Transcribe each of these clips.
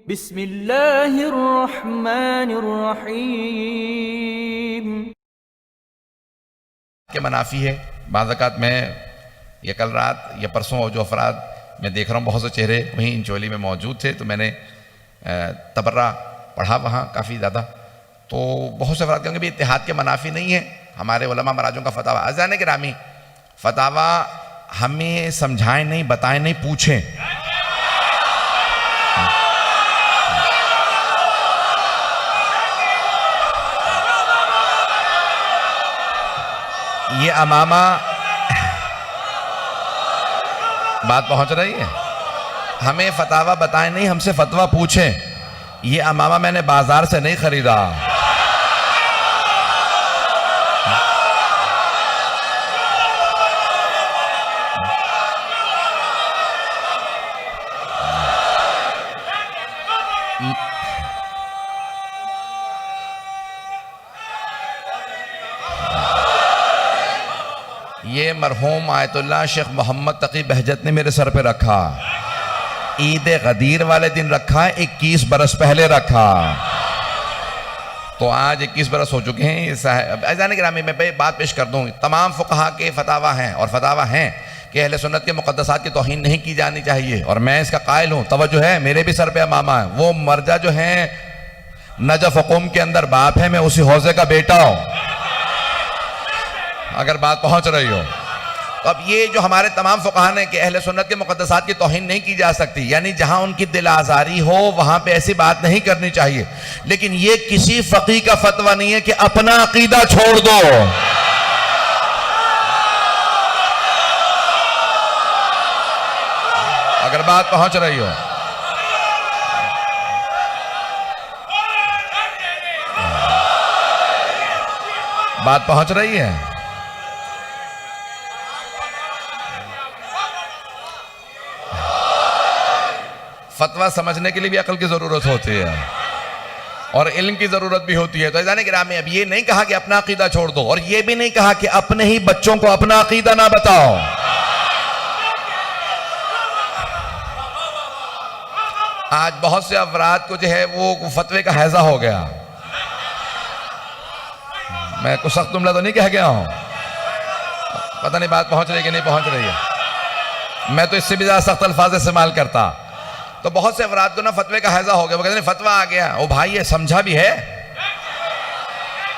बिस्मिल्लाहिर्रहमानिर्रहीम के मनाफी है। बाज़ात में या कल रात या परसों जो अफराद मैं देख रहा हूँ बहुत से चेहरे वहीं इंचोली में मौजूद थे, तो मैंने तबर्रा पढ़ा वहाँ काफ़ी ज़्यादा। तो बहुत से अफराद कहेंगे भी इत्तेहाद के मनाफी नहीं है, हमारे उलमा मराजों का फतावा। अज़ान गिरामी, फतावा हमें समझाएं नहीं, बताएं नहीं, पूछें। ये अमामा बात पहुंच रही है। हमें फतावा बताएं नहीं, हमसे फतवा पूछें। ये अमामा मैंने बाजार से नहीं खरीदा। ये मरहूम आयतुल्लाह शेख मोहम्मद तकी बहजत ने मेरे सर पे रखा, ईद गदीर वाले दिन रखा, 21 बरस पहले रखा। तो आज 21 बरस हो चुके हैं। अज़ान गिरामी में बात पेश कर दूं, तमाम फुक़हा के फतावा हैं और फतावा हैं कि अहले सुन्नत के मुक़द्दसात की तौहीन नहीं की जानी चाहिए, और मैं इसका कायल हूँ। तवज्जो है, मेरे भी सर पे अमामा है। वो मर्जा जो है नजफ हुकुम के अंदर बाप है, मैं उसी हौजे का बेटा हूँ, अगर बात पहुंच रही हो। तो अब ये जो हमारे तमाम फुक़हा ने कि अहले सुन्नत के मुक़द्दसात की तौहीन नहीं की जा सकती, यानी जहां उनकी दिल आज़ारी हो वहां पे ऐसी बात नहीं करनी चाहिए। लेकिन ये किसी फ़क़ीह का फतवा नहीं है कि अपना अकीदा छोड़ दो। अगर बात पहुंच रही हो, बात पहुंच रही है। फतवा समझने के लिए भी अकल की ज़रूरत होती है और इल्म की ज़रूरत भी होती है। तो अज़ान गिरामी, अब ये नहीं कहा कि अपना अकीदा छोड़ दो, और ये भी नहीं कहा कि अपने ही बच्चों को अपना अकीदा ना बताओ। आज बहुत से अफराद को जो है वो फतवे का हैजा हो गया। मैं कुछ सख्त जुमला तो नहीं कह गया हूं, पता नहीं बात पहुंच रही है कि नहीं पहुंच रही है। मैं तो इससे भी ज़्यादा सख्त अल्फाज इस्तेमाल करता। तो बहुत से अफराद को ना फतवे का हैजा हो गया, वो कहते हैं फतवा आ गया। ओ भाई, ये समझा भी है?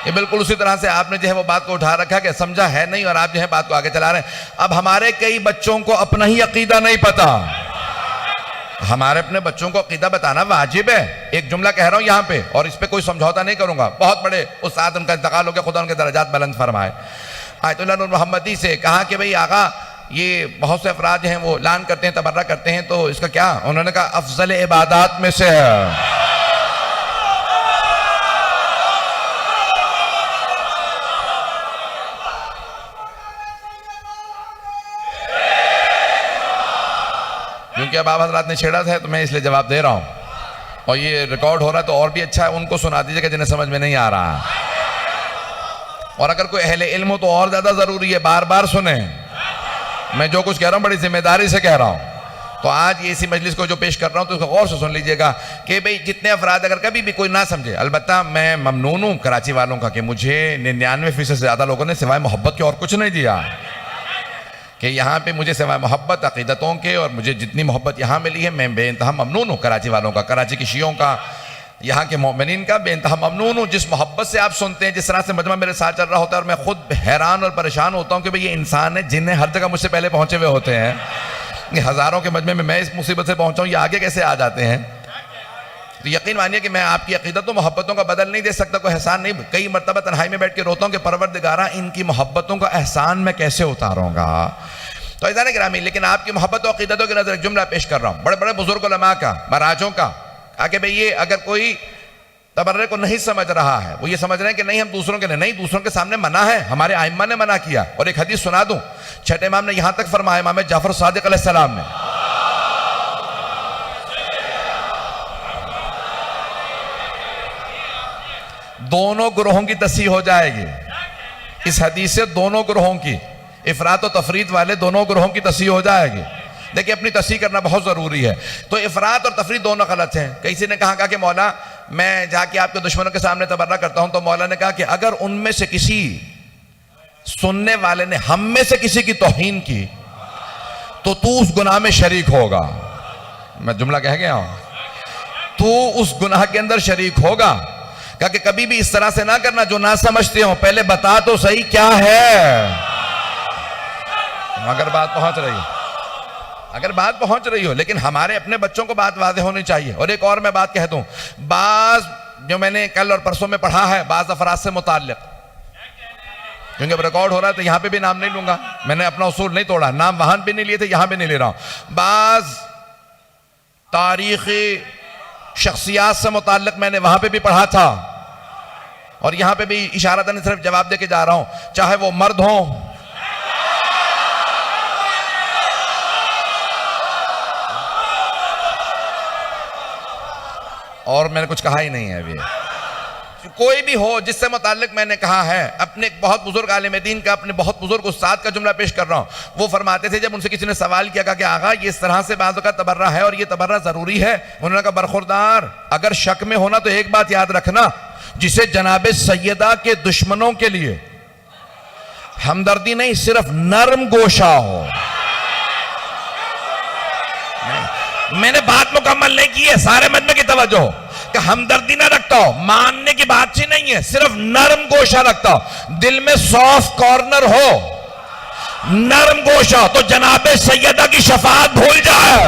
ये बिल्कुल उसी तरह से आपने जो है वो बात को उठा रखा कि समझा है नहीं, और आप जो है बात को आगे चला रहे हैं। अब हमारे कई बच्चों को अपना ही अकीदा नहीं पता। हमारे अपने बच्चों को अकीदा बताना वाजिब है। एक जुमला कह रहा हूं यहां पे, और इस पे कोई समझौता नहीं करूंगा। बहुत बड़े उस्ताद, उनका इंतकाल हो गया, खुदा उनके दर्जात बुलंद फरमाए, आयतुल्लाह नूर मोहम्मदी से कहा कि भाई आगा, ये बहुत से अफराद हैं वो लान करते हैं, तबर्रा करते हैं, तो इसका क्या? उन्होंने कहा अफजल इबादात में से है। क्योंकि अब आप हजरात ने छेड़ा था तो मैं इसलिए जवाब दे रहा हूं, और ये रिकॉर्ड हो रहा है तो और भी अच्छा है, उनको सुना दीजिएगा जिन्हें समझ में नहीं आ रहा। और अगर कोई अहले इल्म हो तो और ज्यादा जरूरी है, बार बार सुने। मैं जो कुछ कह रहा हूं बड़ी जिम्मेदारी से कह रहा हूं। तो आज ये इसी मजलिस को जो पेश कर रहा हूं तो उसको गौर से सुन लीजिएगा कि भाई जितने अफराद अगर कभी भी कोई ना समझे, अलबत्ता मैं ममनून हूं कराची वालों का कि मुझे 99% से ज्यादा लोगों ने सिवाय मोहब्बत के और कुछ नहीं दिया, कि यहाँ पे मुझे सिवाय मोहब्बत अकीदतों के, और मुझे जितनी मोहब्बत यहाँ मिली है मैं बेइंतहा ममनून हूँ कराची वालों का, कराची के शियों का, यहाँ के मोमिनीन का बेइंतहा ममनून हूँ। जिस मोहब्बत से आप सुनते हैं, जिस तरह से मजमा मेरे साथ चल रहा होता है, और मैं खुद हैरान और परेशान होता हूँ कि भाई ये इंसान है जिन्हें हर जगह मुझसे पहले पहुँचे हुए होते हैं। हज़ारों के मजमे में मैं इस मुसीबत से पहुँचा हूँ, ये आगे कैसे आ जाते हैं? तो यकीन मानिए कि मैं आपकी अकीदतों मोहब्बतों का बदल नहीं दे सकता, कोई एहसान नहीं। कई मरतबा तन्हाई में बैठ के रोता हूँ कि परवरदिगारा इनकी मोहब्बतों का एहसान मैं कैसे उतारूंगा। तो अज़ान गिरामी, लेकिन आपकी मोहब्बत और अकीदतों के नजर एक जुमला पेश कर रहा हूँ, बड़े बड़े बुजुर्ग उलमा का, मराजों का, आगे भाई ये अगर कोई तबर्रे को नहीं समझ रहा है, वो ये समझ रहे हैं कि नहीं हम दूसरों के नहीं, दूसरों के सामने मना है, हमारे आइम्मा ने मना किया। और एक हदीस सुना दूं, छठे इमाम ने यहां तक फरमाया, इमाम जाफर सादिक अलैहिस्सलाम ने, दोनों ग्रोहों की तस्हीह हो जाएगी इस हदीस से। दोनों ग्रोहों की, इफरात और तफरीद वाले दोनों ग्रोहों की तस्हीह हो जाएगी। देखिए अपनी तस्हीह करना बहुत जरूरी है। तो इफरात और तफरीद दोनों गलत हैं। किसी ने कहा कि मौला मैं जाके आपके दुश्मनों के सामने तबर्रा करता हूं, तो मौला ने कहा कि अगर उनमें से किसी सुनने वाले ने हम में से किसी की तौहीन की तो तू उस गुनाह में शरीक होगा। मैं जुमला कह गया हूं, तू उस गुनाह के अंदर शरीक होगा। कहा कि कभी भी इस तरह से ना करना जो ना समझते हो, पहले बता तो सही क्या है। अगर बात पहुंच रही हो, अगर बात पहुंच रही हो, लेकिन हमारे अपने बच्चों को बात वाज़ेह होनी चाहिए। और एक और मैं बात कह दूं, बाज जो मैंने कल और परसों में पढ़ा है बाज अफराद से मुताल्लिक, क्योंकि अब रिकॉर्ड हो रहा है तो यहां पे भी नाम नहीं लूंगा, मैंने अपना उसूल नहीं तोड़ा, नाम वहां भी नहीं लिए थे यहां भी नहीं ले रहा हूं। बाज तारीखी शख्सियात से मुताल्लिक मैंने वहां पे भी पढ़ा था, और यहां पे भी इशारतन सिर्फ जवाब दे के जा रहा हूं, चाहे वो मर्द हो, और मैंने कुछ कहा ही नहीं है अभी, कोई भी हो जिससे मुताल्लिक मैंने कहा है। अपने एक बहुत बुजुर्ग आलिम दीन का, अपने बहुत बुजुर्ग उस्ताद का जुमला पेश कर रहा हूं। वो फरमाते थे, जब उनसे किसी ने सवाल किया कि आगा ये इस तरह से बाज़ का तबर्रा है और ये तबर्रा जरूरी है, उन्होंने कहा बरखुरदार अगर शक में होना तो एक बात याद रखना, जिसे जनाब सैयदा के दुश्मनों के लिए हमदर्दी नहीं सिर्फ नरम गोशा हो। मैंने बात मुकम्मल नहीं की है, सारे मजमे की तवज्जो, कि हमदर्दी ना रखता हो, मानने की बात ही नहीं है, सिर्फ नरम गोशा रखता हो, दिल में सॉफ्ट कॉर्नर हो, नरम गोशा, तो जनाब सैयदा की शफाअत भूल जाए।